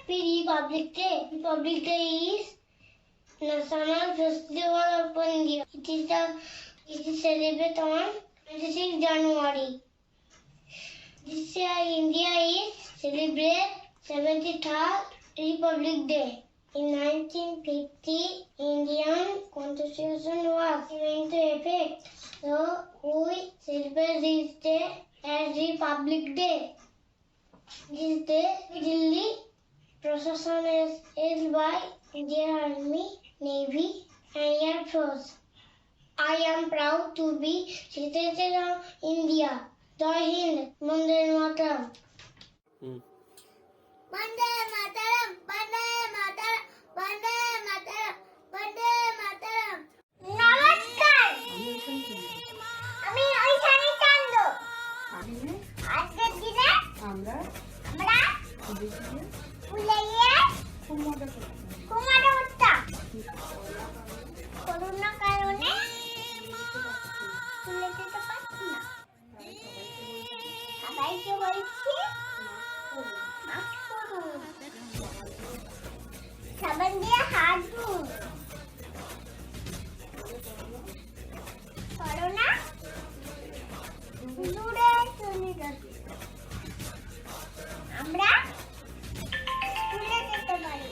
Happy Republic Day. Republic Day is National Festival of India. It is celebrated on 26 January. This year India is celebrate 73rd Republic Day. In 1950, Indian Constitution was given to effect. So we celebrate this day as Republic Day. This day, Delhi procession is held by Indian Army, Navy, and Air Force. I am proud to be citizen of India. Jai Hind, Vande Mataram. Vande Mataram, Vande Mataram, Vande Mataram, Vande Mataram. নমস্কার আমি ঐশানী চন্দ আজকের দিনে আমরা ফুলে গিয়ে কুমারে উঠতাম corona কারণে ফুলে যেতে পারছি না সবাইকে বলছি মাস্ক পরুন সাবান দিয়ে হাত ধুন করোনা দূরে চলে যাচ্ছে আমরা ফুলে যেতে পারি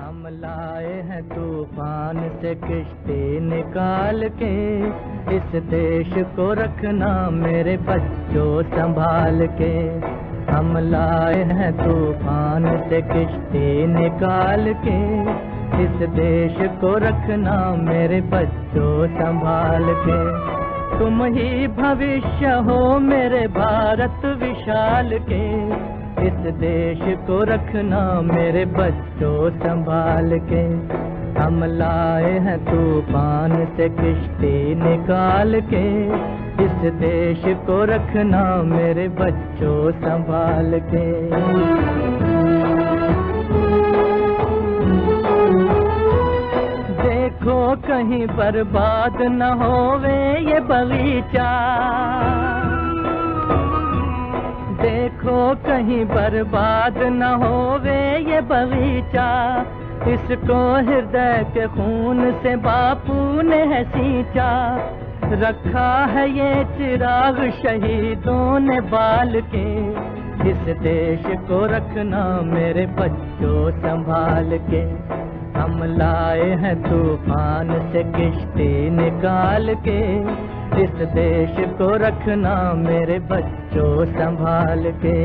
हम लाए हैं तूफान से किश्ती निकाल के इस देश को रखना मेरे बच्चों संभाल के हम लाए हैं तूफान से किश्ती निकाल के इस देश को रखना मेरे बच्चों संभाल के तुम ही भविष्य हो मेरे भारत विशाल के इस देश को रखना मेरे बच्चों संभाल के हम लाए हैं तूफान से किश्ती निकाल के इस देश को रखना मेरे बच्चों संभाल के देखो कहीं बर्बाद न होवे ये बगीचा देखो कहीं बर्बाद न होवे ये बगीचा इसको हृदय के खून से बापू ने है सींचा रखा है ये चिराग शहीदों ने बाल के इस देश को रखना मेरे बच्चों संभाल के हम लाए हैं तूफान से किश्ती निकाल के इस देश को रखना मेरे बच्चों संभाल के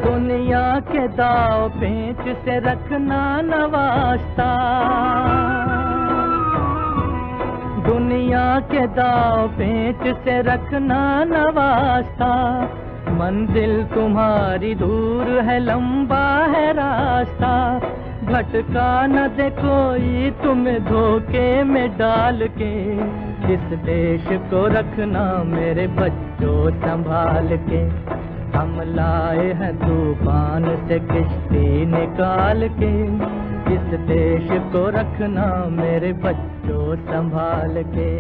दुनिया के दाव पेंच से रखना न वास्ता दुनिया के दाव पेंच से रखना न वास्ता मंजिल तुम्हारी दूर है लंबा है रास्ता भटका न दे कोई तुम्हें धोखे में डाल के इस देश को रखना मेरे बच्चों संभाल के हम लाए हैं तूफान से किश्ती निकाल के इस देश को रखना मेरे बच्चों संभाल के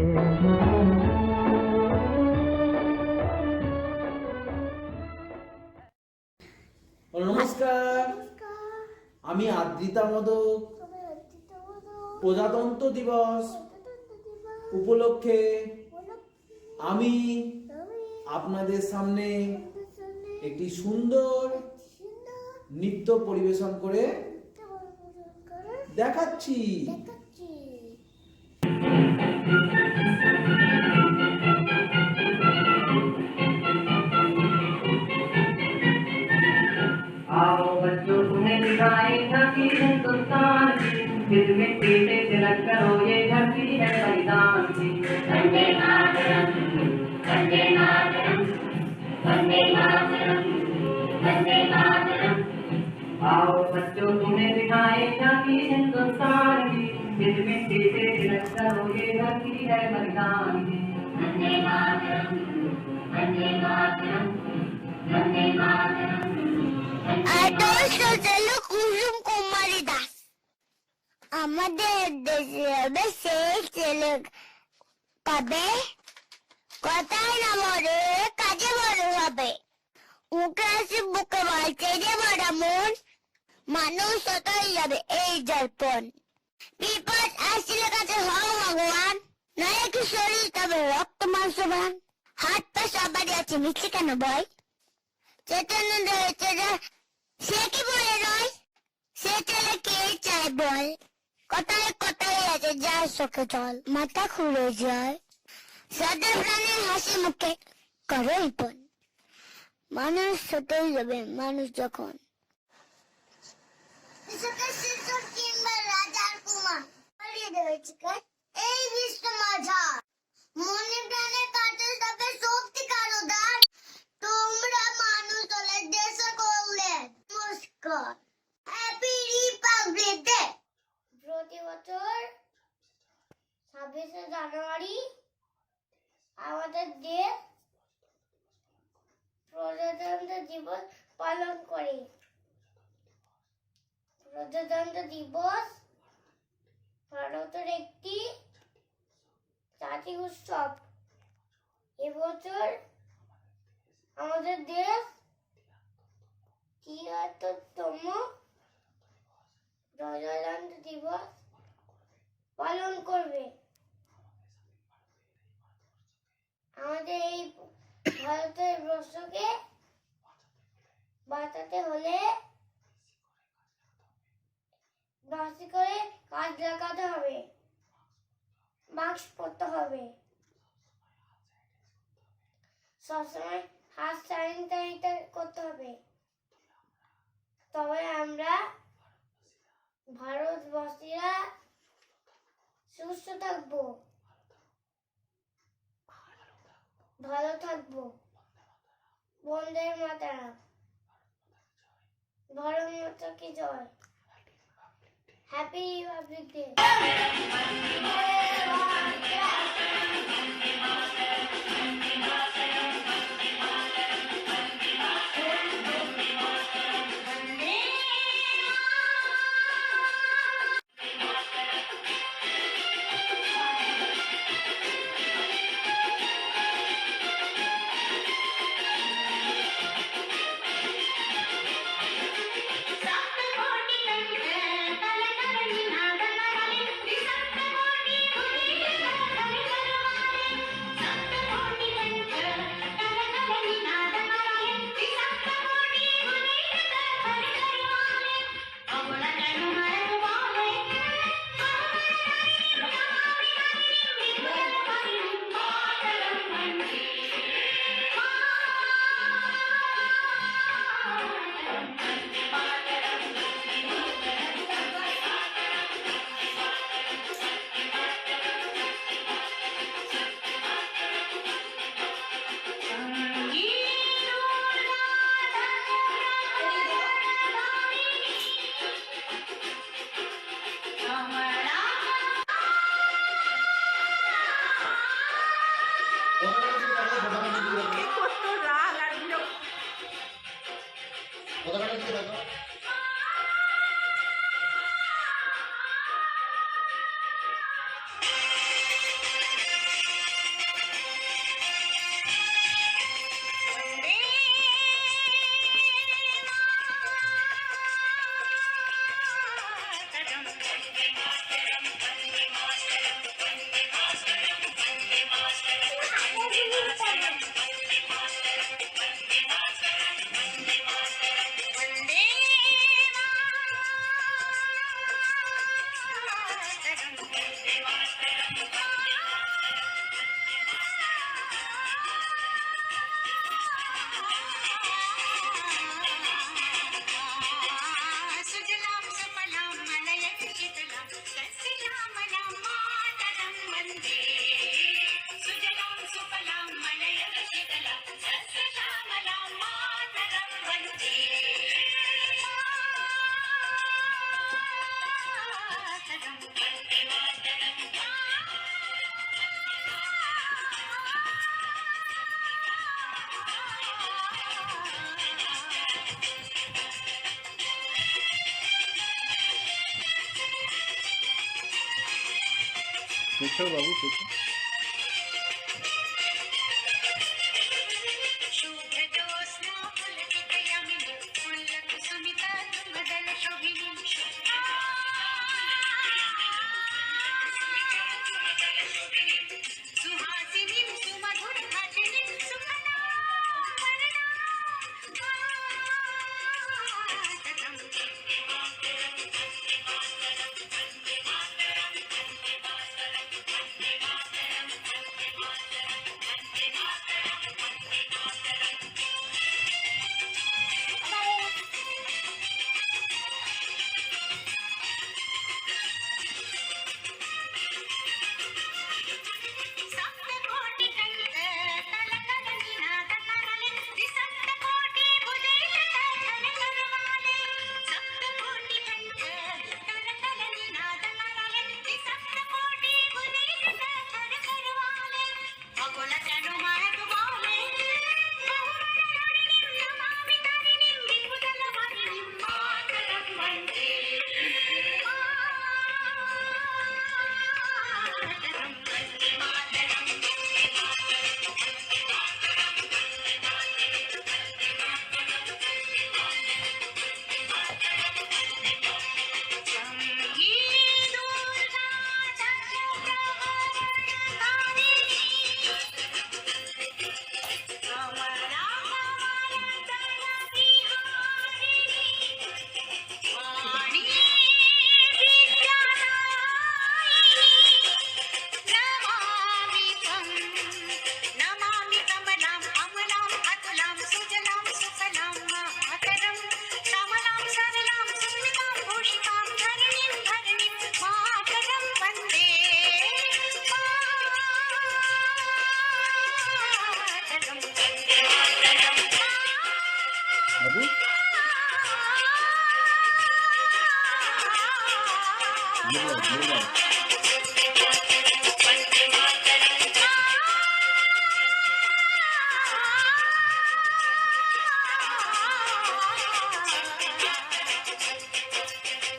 নমস্কার আমি আদ্রিতা মোদক প্রজাতন্ত্র দিবস উপলক্ষে আমি আপনাদের সামনে একটি সুন্দর নৃত্য পরিবেশন করে দেখাচ্ছি आओ बच्चों तुम्हें दिखाएगा कि हिंदुस्तान की इस मिट्टी से तिलक करो ये धरती है बलिदान की वंदे मातरम वंदे मातरम वंदे मातरम वंदे मातरम आओ बच्चों तुम्हें दिखाएगा कि हिंदुस्तान की इस मिट्टी से तिलक करो ये धरती है बलिदान की वंदे मातरम वंदे मातरम वंदे मातरम কুসুম কুমারী দাস আমাদের দেশে হবে সেই ছেলে পাবে কথাই না বলে কাজে বড় হবে। মুখে আসি বুকে বলছে যে বড় মন, মানুষ ততই যাবে এই দর্পণ। বিপদ আসলে কাছে হও ভগবান, নয় কি শরীর তবে রক্ত মাংসবান। হাত পা সবারই আছে, মিছে কেন ভয়? চেতনা রয়েছে সে কি বলে নয়, সে চলে কে চায় বল। কথায় কথায় আছে যার চোখে জল, মাথা খুলে যায়। সাদা প্রাণের হাসি মুখে করোই পণ, মানুষ হতেই যাবে মানুষ যখন। রাজার কুমার পালিয়ে রয়েছে এই বিশ্ব মাঝা, মনে প্রাণে কাটে তবে শক্তি কারো দান। তোমরা মানুষ হলে দেশে করলে নমস্কার। Happy Republic day. প্রতি বছর 26শে জানুয়ারি আমাদের দেশ প্রজাতন্ত্র দিবস পালন করে। প্রজাতন্ত্র দিবস ভারতের একটি জাতীয় উৎসব। এবছর আমাদের দেশ ৭৩তম প্রজাতন্ত্র দিবস পালন করবে। আমাদের এই ভারতের বর্ষকে বাঁচাতে হলে বেশি করে কাজ লাগাতে হবে, মাস্ক পরতে হবে, সবসময় হাত স্যানিটাইজার করতে হবে। তবে আমরা ভারতবাসীরা সুস্থ থাকবো, ভালো থাকবো। বন্দে মাতরম। ভারত মাতা কি জয়। Happy Republic day. पूछो बाबू पूछो।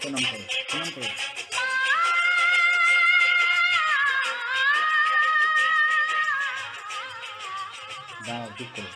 प्रणाम करो, प्रणाम करो। दाओ, चुप करो।